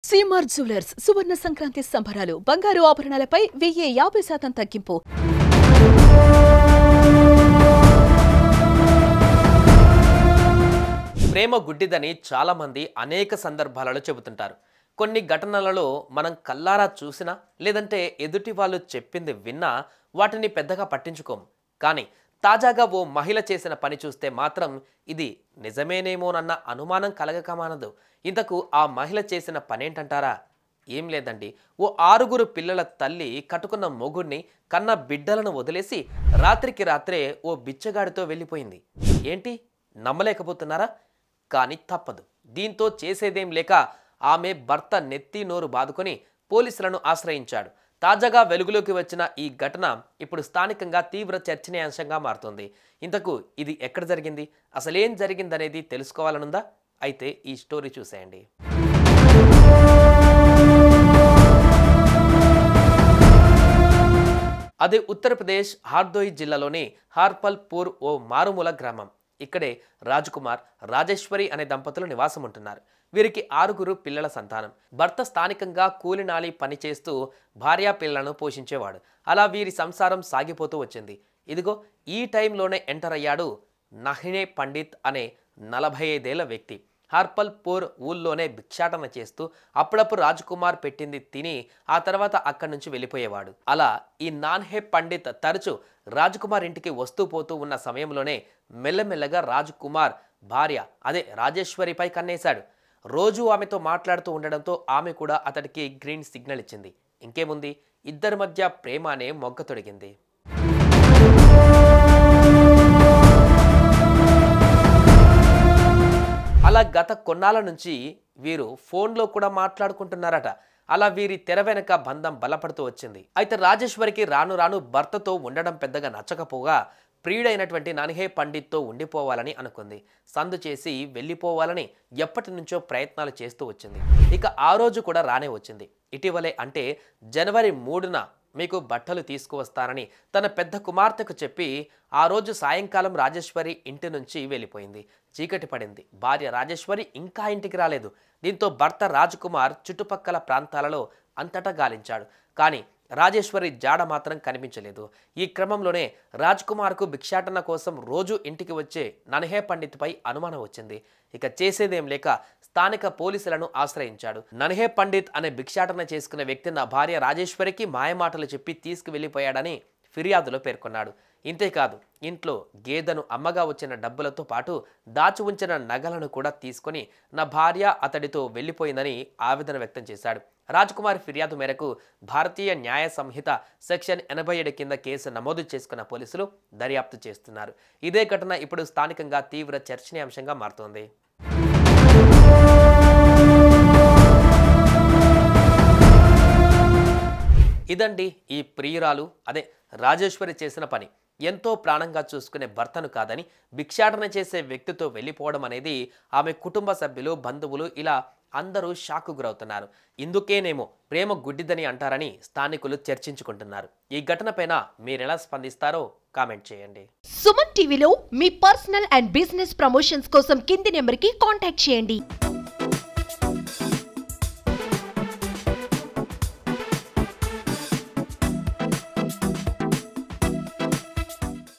CMR jewellers సువర్ణ సంక్రాంతి సంబరాలు బంగారు ఆభరణాలపై 1050% తగ్గింపు. ప్రేమ గుడ్డిదని చాలా మంది అనేక సందర్భాలలో చెబుతుంటారు. కొన్ని ఘటనలలో మనం కల్లారా చూసినా లేదంటే ఎదుటి వాళ్ళు చెప్పింది విన్నా వాటిని పెద్దగా పట్టించుకోం. కానీ తాజాగా ఓ మహిళ చేసిన పని చూస్తే మాత్రం ఇది నిజమేనేమోనన్న అనుమానం కలగక మానదు. ఇంతకు ఆ మహిళ చేసిన పనేంటంటారా? ఏం లేదండి, ఓ 6 పిల్లల తల్లి కట్టుకున్న మొగుడిని కన్న బిడ్డలను వదిలేసి రాత్రికి రాత్రే ఓ బిచ్చగాడితో వెళ్ళిపోయింది. ఏంటి నమ్మలేకపోతున్నారా? కానీ తప్పదు. దీంతో చేసేదేం లేక ఆమె భర్త నెత్తి నోరు బాదుకొని పోలీసులను ఆశ్రయించాడు. తాజాగా వెలుగులోకి వచ్చిన ఈ ఘటన ఇప్పుడు స్థానికంగా తీవ్ర చర్చనీయాంశంగా మారుతుంది. ఇంతకు ఇది ఎక్కడ జరిగింది, అసలేం జరిగిందనేది తెలుసుకోవాలనుందా? అయితే ఈ స్టోరీ చూసేయండి. అది ఉత్తరప్రదేశ్ హార్దోయ్ జిల్లాలోని హార్పల్పూర్ ఓ మారుమూల గ్రామం. ఇక్కడే రాజ్కుమార్, రాజేశ్వరి అనే దంపతులు నివాసం ఉంటున్నారు. వీరికి 6 పిల్లల సంతానం. భర్త స్థానికంగా కూలినాలి పనిచేస్తూ భార్యా పిల్లలను పోషించేవాడు. అలా వీరి సంసారం సాగిపోతూ వచ్చింది. ఇదిగో ఈ టైంలోనే ఎంటర్ అయ్యాడు నహినే పండిత్ అనే 45 ఏళ్ల వ్యక్తి. హార్పల్పూర్ ఊళ్ళోనే భిక్షాటన చేస్తూ అప్పుడప్పుడు రాజ్కుమార్ పెట్టింది తిని ఆ తర్వాత అక్కడి నుంచి వెళ్ళిపోయేవాడు. అలా ఈ నాన్హే పండిత్ తరచూ రాజ్కుమార్ ఇంటికి వస్తూ పోతూ ఉన్న సమయంలోనే మెల్లమెల్లగా రాజ్కుమార్ భార్య అదే రాజేశ్వరిపై కన్నేశాడు. రోజు ఆమెతో మాట్లాడుతూ ఉండడంతో ఆమె కూడా అతడికి గ్రీన్ సిగ్నల్ ఇచ్చింది. ఇంకేముంది, ఇద్దరి మధ్య ప్రేమ అనే మొగ్గ తొడిగింది. అలా గత కొన్నాళ్ళ నుంచి వీరు ఫోన్లో కూడా మాట్లాడుకుంటున్నారట. అలా వీరి తెర వెనక బంధం బలపడుతూ వచ్చింది. అయితే రాజేశ్వరికి రాను రాను భర్తతో ఉండడం పెద్దగా నచ్చకపోగా ప్రియుడైనటువంటి నన్హే పండిత్తో ఉండిపోవాలని అనుకుంది. సందు చేసి వెళ్ళిపోవాలని ఎప్పటి నుంచో ప్రయత్నాలు చేస్తూ వచ్చింది. ఇక ఆ రోజు కూడా రానే వచ్చింది. ఇటీవలే అంటే జనవరి 3న మీకు బట్టలు తీసుకువస్తానని తన పెద్ద కుమార్తెకు చెప్పి ఆ రోజు సాయంకాలం రాజేశ్వరి ఇంటి నుంచి వెళ్ళిపోయింది. చీకటి పడింది. భార్య రాజేశ్వరి ఇంకా ఇంటికి రాలేదు. దీంతో భర్త రాజ్కుమార్ చుట్టుపక్కల ప్రాంతాలలో అంతటా గాలించాడు. కానీ రాజేశ్వరి జాడ మాత్రం కనిపించలేదు. ఈ క్రమంలోనే రాజ్కుమార్కు భిక్షాటన కోసం రోజు ఇంటికి వచ్చే నన్హే పండిత్పై అనుమానం వచ్చింది. ఇక చేసేదేం లేక స్థానిక పోలీసులను ఆశ్రయించాడు. నన్హే పండిత్ అనే భిక్షాటన చేసుకున్న వ్యక్తి నా భార్య రాజేశ్వరికి మాయమాటలు చెప్పి తీసుకువెళ్ళిపోయాడని ఫిర్యాదులో పేర్కొన్నాడు. ఇంతేకాదు, ఇంట్లో గేదెను అమ్మగా వచ్చిన డబ్బులతో పాటు దాచి ఉంచిన నగలను కూడా తీసుకొని నా భార్య అతడితో వెళ్ళిపోయిందని ఆవేదన వ్యక్తం చేశాడు. రాజ్కుమార్ ఫిర్యాదు మేరకు భారతీయ న్యాయ సంహిత సెక్షన్ 87 కింద కేసు నమోదు చేసుకున్న పోలీసులు దర్యాప్తు చేస్తున్నారు. ఇదే ఘటన ఇప్పుడు స్థానికంగా తీవ్ర చర్చనీయాంశంగా మారుతోంది. ఇదండి ఈ ప్రియురాలు అదే రాజేశ్వరి చేసిన పని. ఎంతో ప్రాణంగా చూసుకునే భర్తను కాదని భిక్షాటన చేసే వ్యక్తితో వెళ్ళిపోవడం అనేది ఆమె కుటుంబ సభ్యులు, బంధువులు ఇలా అందరూ షాకు గురవుతున్నారు. ఇందుకేనేమో ప్రేమ గుడ్డిదని అంటారని స్థానికులు చర్చించుకుంటున్నారు. ఈ ఘటనపైన మీరెలా స్పందిస్తారో కామెంట్ చేయండి. సుమన్ టీవీలో మీ పర్సనల్ అండ్ బిజినెస్ ప్రమోషన్స్ కోసం కింది నెంబర్కి కాంటాక్ట్ చేయండి.